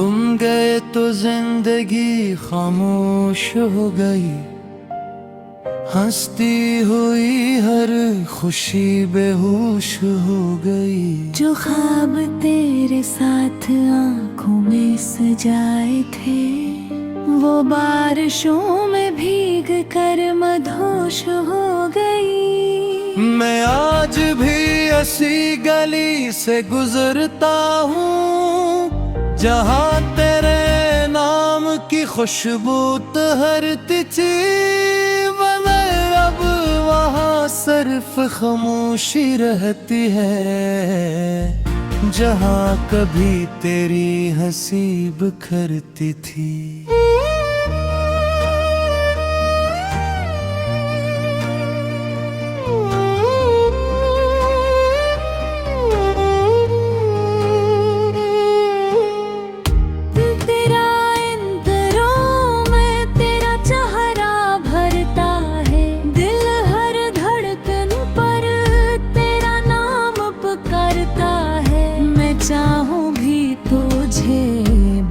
तुम गए तो जिंदगी खामोश हो गई, हंसती हुई हर खुशी बेहोश हो गई। जो ख्वाब तेरे साथ आंखों में सजाए थे, वो बारिशों में भीग कर मधोश हो गई। मैं आज भी ऐसी गली से गुजरता हूँ, जहाँ तेरे नाम की खुशबू तहरती थी। मगर अब वहाँ सिर्फ खामोशी रहती है, जहाँ कभी तेरी हंसी बिखरती थी। चाहूं भी तुझे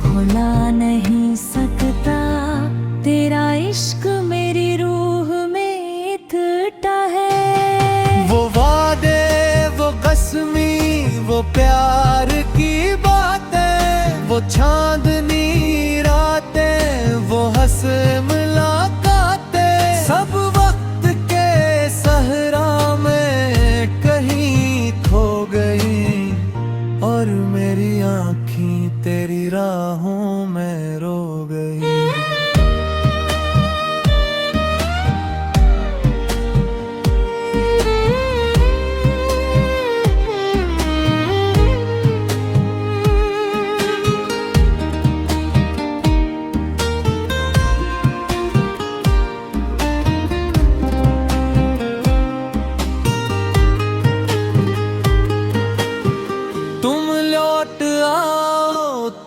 भुला नहीं सकता, तेरा इश्क मेरी रूह में इतना है। वो वादे, वो कसमी, वो प्यार की बातें, वो चांदनी रातें, वो हंस मुलाकातें, सब वक्त के सहरा में कहीं खो गई। और मेरी आँखें तेरी राहों में रो गई।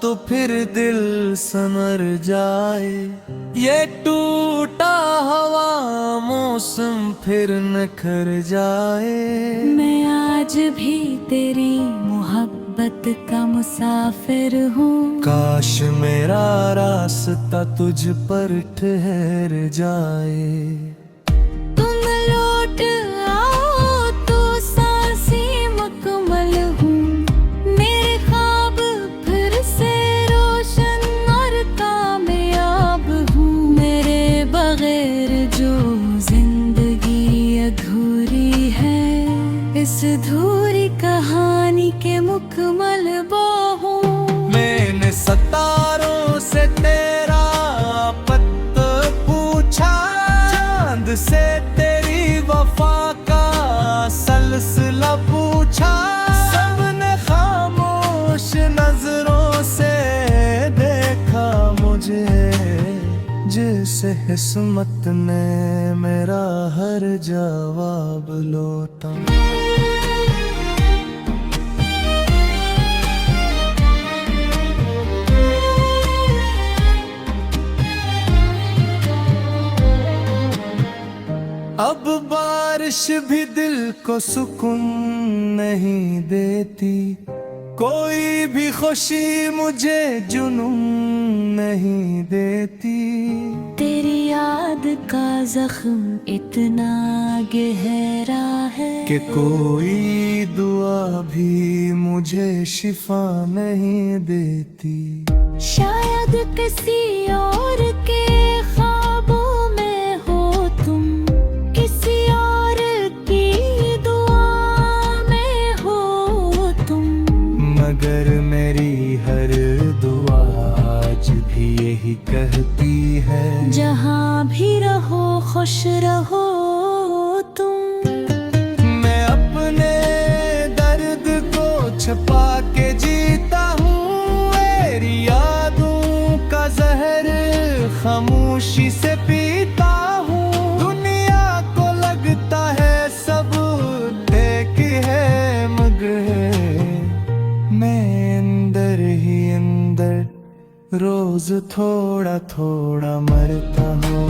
तो फिर दिल संवर जाए, ये टूटा हवा मौसम फिर निखर जाए। मैं आज भी तेरी मोहब्बत का मुसाफिर हूँ, काश मेरा रास्ता तुझ पर ठहर जाए। तुम लौट आओ तो सांसें मुकम्मल हूँ, मेरे ख्वाब फिर से रोशन और कामयाब हूँ। मेरे बगैर जो जिंदगी अधूरी है, इस अधूरी कहानी के मुकम्मल वो हूँ। मैंने सितारों से तेरा पता पूछा, चांद से तेरी वफा का सलसिला पूछा। सबने खामोश नजरों से देखा मुझे, जिसे किस्मत ने मेरा हर जवाब लौटा। अब बारिश भी दिल को सुकून नहीं देती, कोई भी खुशी मुझे जुनून नहीं देती। तेरी याद का जख्म इतना गहरा है कि कोई दुआ भी मुझे शिफा नहीं देती। शायद किसी और के ख्वाबों में हो तुम, किसी और की दुआ में हो तुम, मगर मेरी हर दुआ आज भी यही कहती है, जहाँ भी रहो खुश रहो तुम। मैं अपने दर्द को छुपा के जीता हूँ, मेरी यादों का जहर खामोशी से पीता हूँ। दुनिया को लगता है सब ठीक है, मगर मैं अंदर ही अंदर रोज थोड़ा थोड़ा मरता हूँ।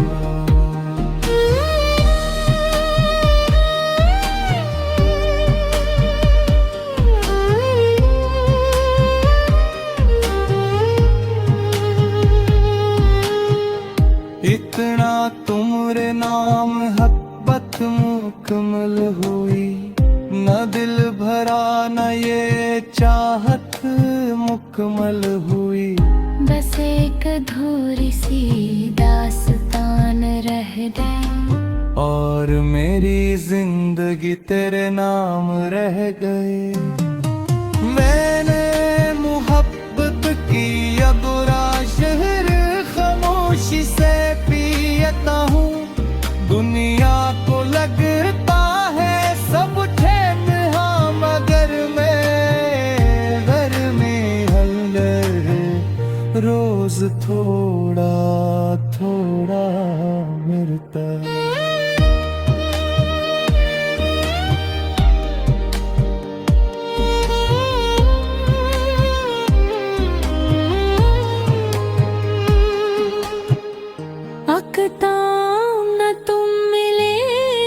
मुकम्मल हुई, न दिल भरा न ये चाहत मुकम्मल हुई। बस एक अधूरी सी दास्तान रह गई, और मेरी जिंदगी तेरे नाम रह गए। मैंने मोहब्बत की ये बुरा शहर खामोशी से पीता हूँ। दुनिया को लगता है सब ठहर, हाँ मगर मैं घर में हल्लर रोज थोड़ा थोड़ा मिलता। न तुम मिले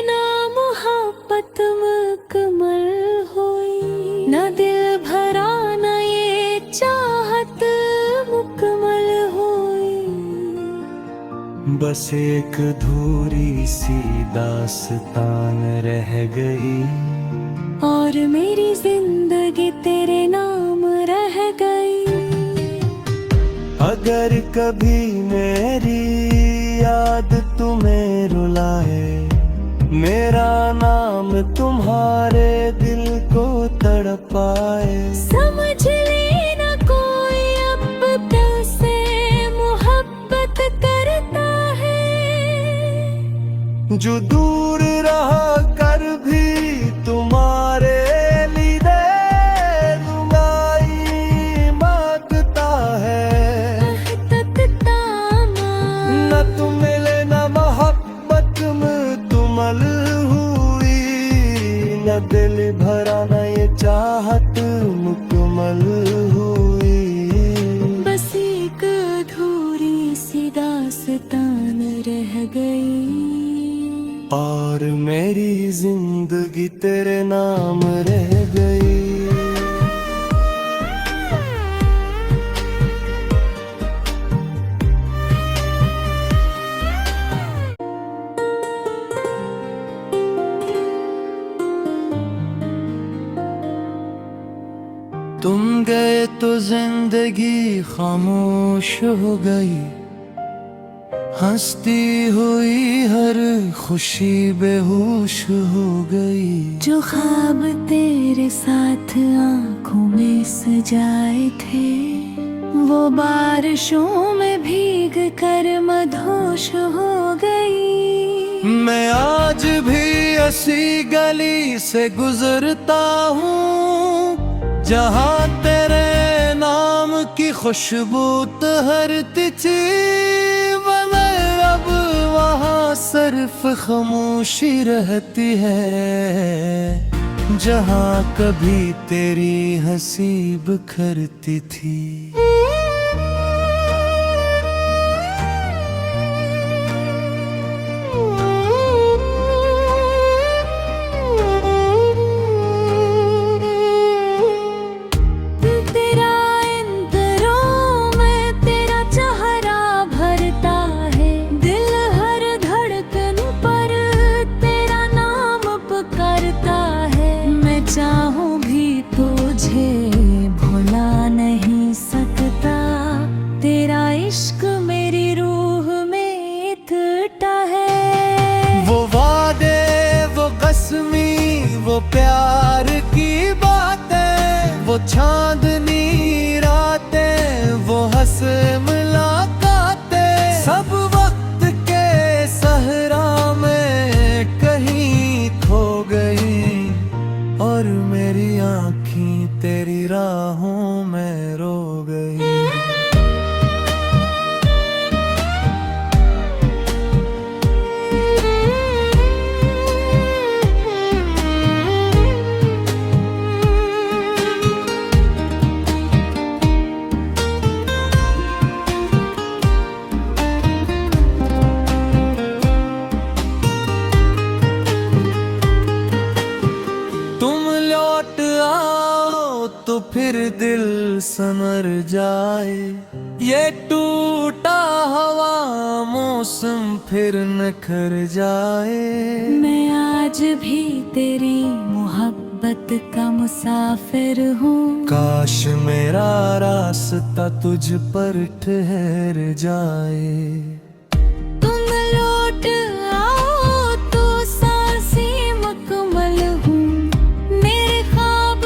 ना मोहब्बत मुकम्मल हुई, न दिल भरा न ये चाहत मुकम्मल हुई। बस एक अधूरी सी दास्तान रह गई, और मेरी जिंदगी तेरे नाम रह गई। अगर कभी मेरी याद तुम्हें रुलाए, मेरा नाम तुम्हारे दिल को तड़पाए। समझ लेना कोई अब तुझसे मोहब्बत करता है, जो दूर रहा कर भी तुम्हारे लिए रुलाई मांगता है। न तुम मिले न मोहब्बत मुकम्मल हुई, न दिल भरा न ये चाहत मुकम्मल हुई। बस एक अधूरी सी दास्तान रह गई, और मेरी जिंदगी तेरे नाम रह गई। तुम गए तो जिंदगी खामोश हो गई, हंसती हुई हर खुशी बेहोश हो गई। जो ख्वाब तेरे साथ आंखों में सजाए थे, वो बारिशों में भीग कर मधोश हो गई। मैं आज भी ऐसी गली से गुजरता हूँ, जहाँ तेरे नाम की खुशबू तहरती थी। मगर अब वहाँ सिर्फ खामोशी रहती है, जहाँ कभी तेरी हंसी बिखरती थी। चाहूं भी तुझे भुला नहीं सकता, तेरा इश्क मेरी रूह में इतना है। वो वादे, वो कसमी, वो प्यार की बातें, वो चांदनी रातें, वो हंस मुलाकातें, सब वक्त के सहरा में कहीं खो गई। और मेरी आँखें तेरी राहों में रो गई। तो फिर दिल संवर जाए, ये टूटा हवा मौसम फिर न कर जाए। मैं आज भी तेरी मोहब्बत का मुसाफिर हूँ। काश मेरा रास्ता तुझ पर ठहर जाए। तुम लौट आओ तो सांसें मुकम्मल हूँ। मेरे ख्वाब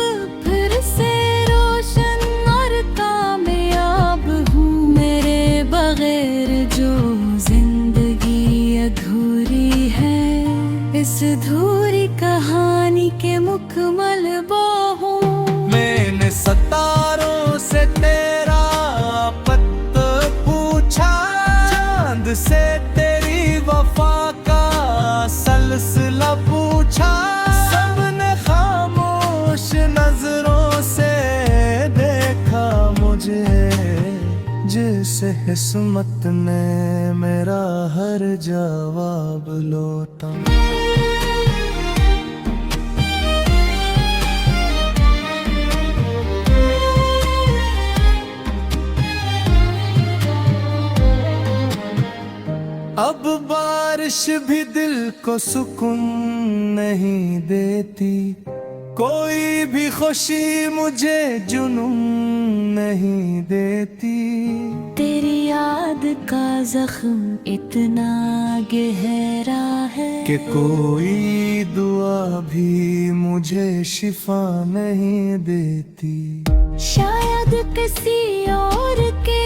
फिर से रोशन और कामयाब हूँ। मेरे बगैर जो जिंदगी अधूरी है, इस अधूरी कहानी के मुकम्मल वो हूँ। मैंने सितारों से तेरा पत पूछा, चांद से तेरी वफा का सलसिला पूछा। सबने खामोश नजरों से देखा मुझे, जिसे किस्मत ने मेरा हर जवाब लौटा। अब बारिश भी दिल को सुकून नहीं देती, कोई भी खुशी मुझे जुनून नहीं देती। तेरी याद का जख्म इतना गहरा है कि कोई दुआ भी मुझे शिफा नहीं देती। शायद किसी और के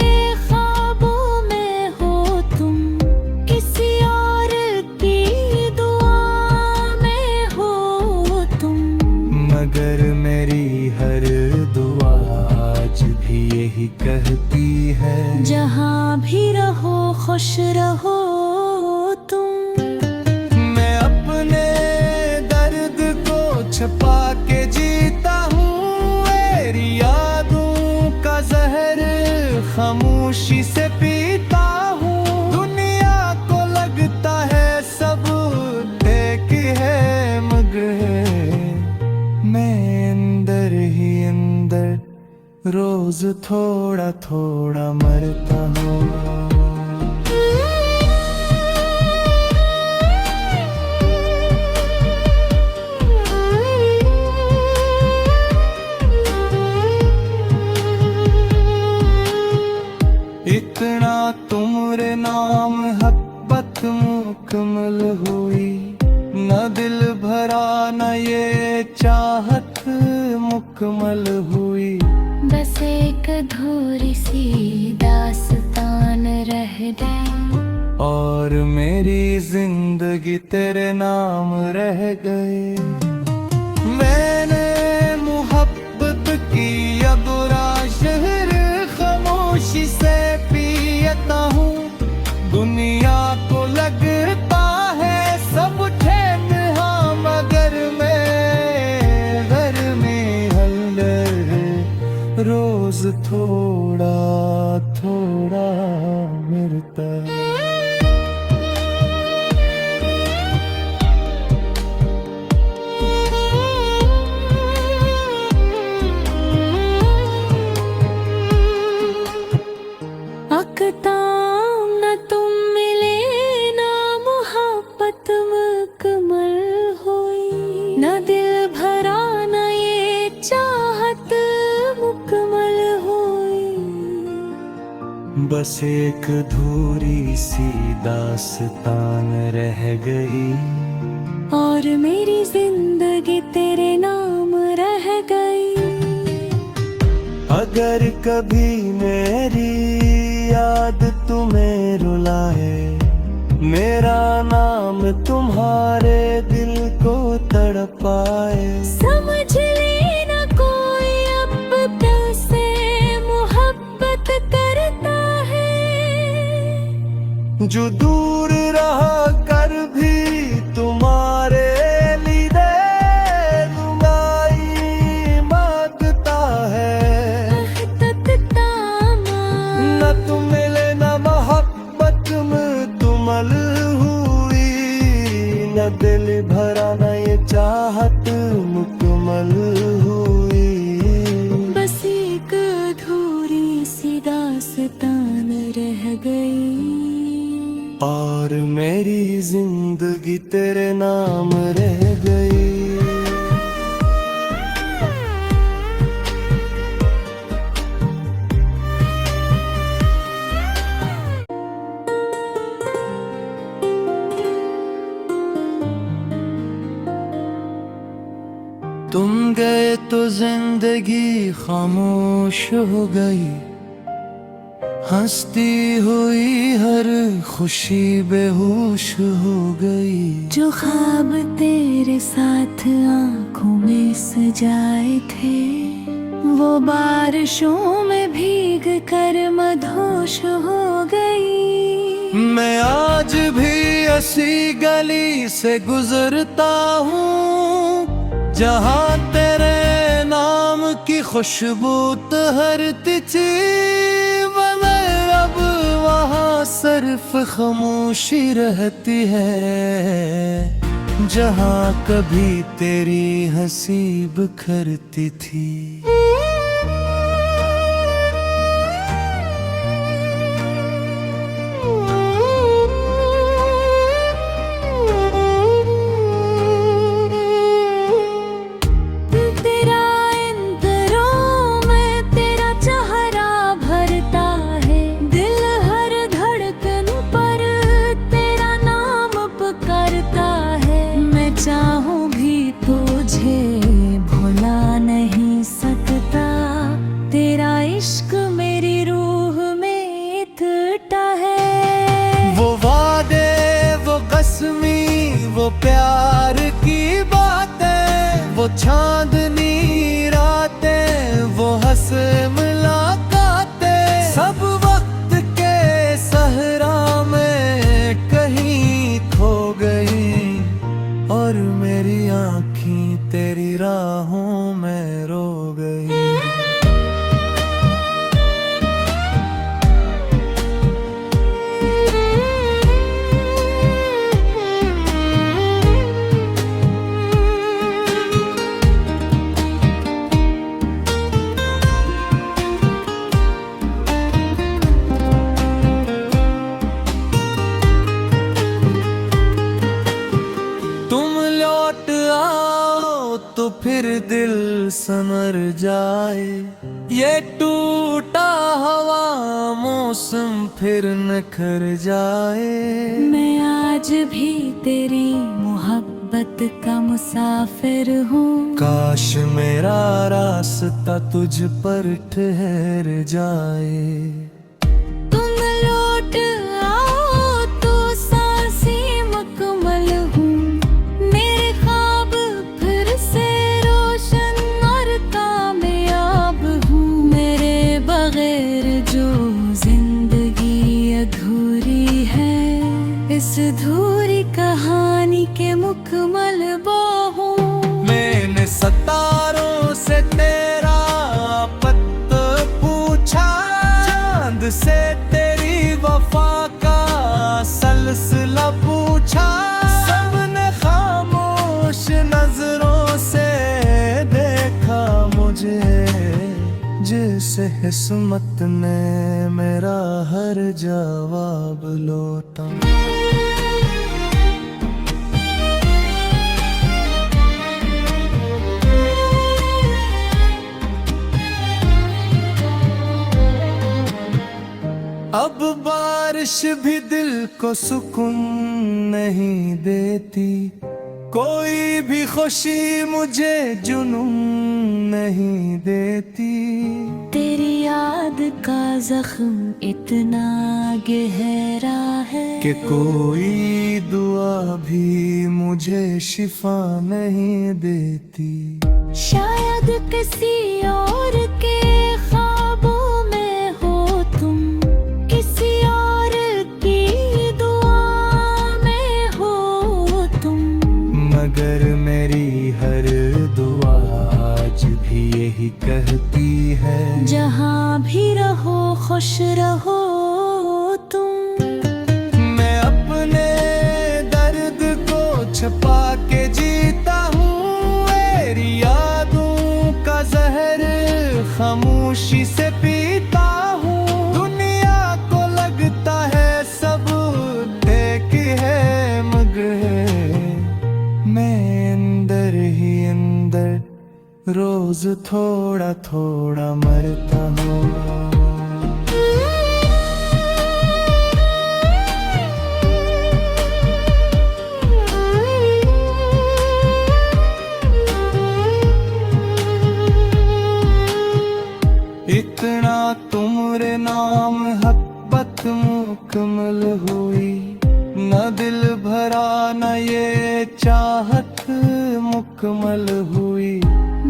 ख्वाबों में हो तुम, किसी और की दुआ में हो तुम। मगर मेरी हर दुआ आज भी यही कहती है, जहाँ भी रहो खुश रहो तुम। मैं अपने दर्द को छुपा के जीता हूँ। मेरी यादों का जहर खामोशी से पीता हूँ। दुनिया को लगता है सब एक है, मगर मैं अंदर ही अंदर रोज थोड़ा थोड़ा मरता हूँ। इतना तुमरे नाम हब्बत मुकम्मल हुई, न दिल भरा न ये चाहत मुकम्मल हुई। बस एक अधूरी सी दास्तान रह गई, और मेरी जिंदगी तेरे नाम रह गए। मैंने मोहब्बत की अबुरा शहर खामोशी से पीता हूँ। दुनिया को लगता है सब ठहर, हाँ मगर मैं घर में हल्दर रोज थोड़ा थोड़ा मरता। अकताम न तुम मिले, ना मोहब्बत मुकम्मल हुई, न दिल भरा न ये चाहत मुकम्मल हुई। बस एक अधूरी सी दास्तान रह गई, और मेरी जिंदगी तेरे नाम रह गई। अगर कभी मेरी याद तुम्हें रुलाए, मेरा नाम तुम्हारे दिल को तड़पाए। समझ लेना कोई अब से मोहब्बत करता है, जो दूर रहा कर भी तुम्हारे लिए रुबाई मांगता है। न तुम मिले न मोहब्बत मुकम्मल हुई, न दिल भरा न ये चाहत मुकम्मल हुई। बस एक अधूरी सी दास्तान रह गई। मेरी जिंदगी तेरे नाम रह गई। तुम गए तो जिंदगी खामोश हो गई, हंसती हुई हर खुशी बेहोश हो गई। जो ख्वाब तेरे साथ आंखों में सजाए थे, वो बारिशों में भीग कर मधोश हो गई। मैं आज भी ऐसी गली से गुजरता हूँ जहाँ तेरे नाम की खुशबू तहरती थी, मगर अब वहाँ सिर्फ खामोशी रहती है, जहाँ कभी तेरी हंसी बिखरती थी। चाहूं भी तुझे भुला नहीं सकता, तेरा इश्क मेरी रूह में इतना है। वो वादे, वो कसमी, वो प्यार की बातें, वो चांदनी रातें, वो हंसे मुलाकातें, सब वक्त के सहरा में कहीं खो गई, और मेरी आँखें तेरी राहों में रो गई। तो फिर दिल संवर जाए, ये टूटा हवा मौसम फिर निखर जाए। मैं आज भी तेरी मोहब्बत का मुसाफिर हूँ, काश मेरा रास्ता तुझ पर ठहर जाए। तुम लौट आओ तो सांसें मुकम्मल हूँ, मेरे ख्वाब फिर से रोशन और कामयाब हूँ। मेरे बगैर जो जिंदगी अधूरी है, इस अधूरी कहानी के मुकम्मल वो हूँ। मैंने सितारों से तेरा पता पूछा, चांद से तेरी वफा का सलसिला पूछा, सबने खामोश नजरों से देखा मुझे, जिसे किस्मत ने मेरा हर जवाब लौटा। अब बारिश भी दिल को सुकून नहीं देती, कोई भी खुशी मुझे जुनून नहीं देती। तेरी याद का जख्म इतना गहरा है कि कोई दुआ भी मुझे शिफा नहीं देती। शायद किसी और के ख्वाबों में हो तुम, किसी और की दुआ में हो तुम, मगर मेरी हर दुआ आज भी यही कहती है, जहाँ भी रहो खुश रहो तुम। मैं अपने दर्द को छुपा के जीता हूँ, मेरी यादों का जहर खामोशी से पीता हूँ। दुनिया को लगता है सब एक है, अंदर ही अंदर रोज थोड़ा थोड़ा मरता हूँ। इतना तुमरे नाम मोहब्बत मुकम्मल हुई, न दिल भरा न ये चाहत मुकम्मल हुई।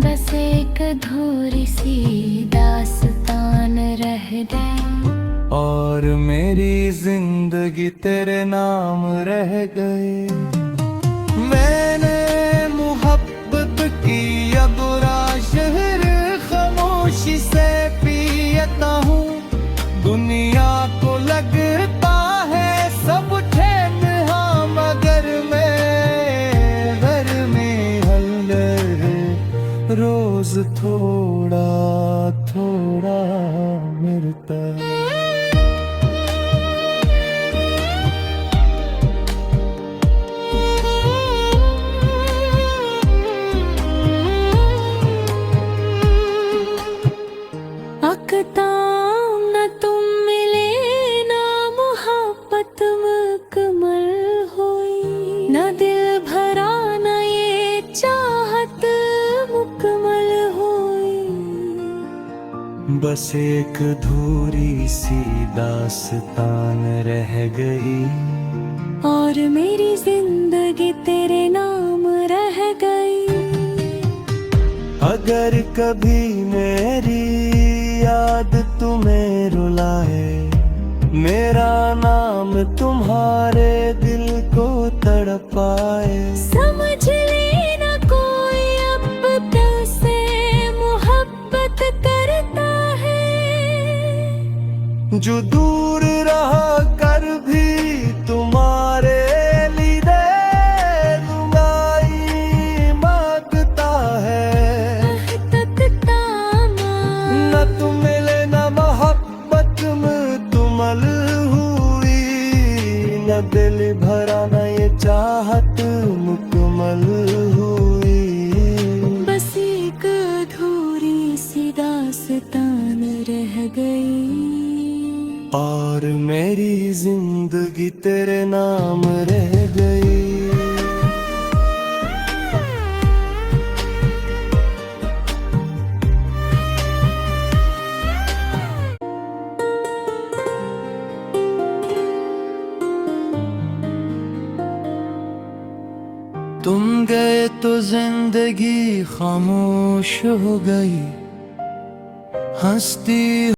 बस एक अधूरी सी दास्तान रह गई, और मेरी जिंदगी तेरे नाम रह गए। मैंने मोहब्बत की अब शहर खामोशी से पीता हूँ। दुनिया को लगता है सब ठहर, हाँ मगर मैं घर में हल्दर रोज थोड़ा थोड़ा मरता। अकताम न तुम मिले, ना मोहब्बत मुकम्मल हुई, न दिल भरा न ये चाहत मुकम्मल हुई। बस एक अधूरी सी दास्तान रह गई, और मेरी जिंदगी तेरे नाम रह गई। अगर कभी मेरी याद तुम्हें रुलाए, मेरा नाम तुम्हारे दिल को तड़पाए। समझ लेना कोई अब से मोहब्बत करता है, जो दूर रहा कर भी तुम्हारे लिए रुबाई मांगता है। न तुम मिले न मोहब्बत मुकम्मल हुई, न दिल भरा न ये चाहत मुकम्मल हुई। बस एक अधूरी सी दास्तान रह गई, और मेरी जिंदगी तेरे नाम रह गई। तुम गए तो जिंदगी खामोश हो गई, हंसती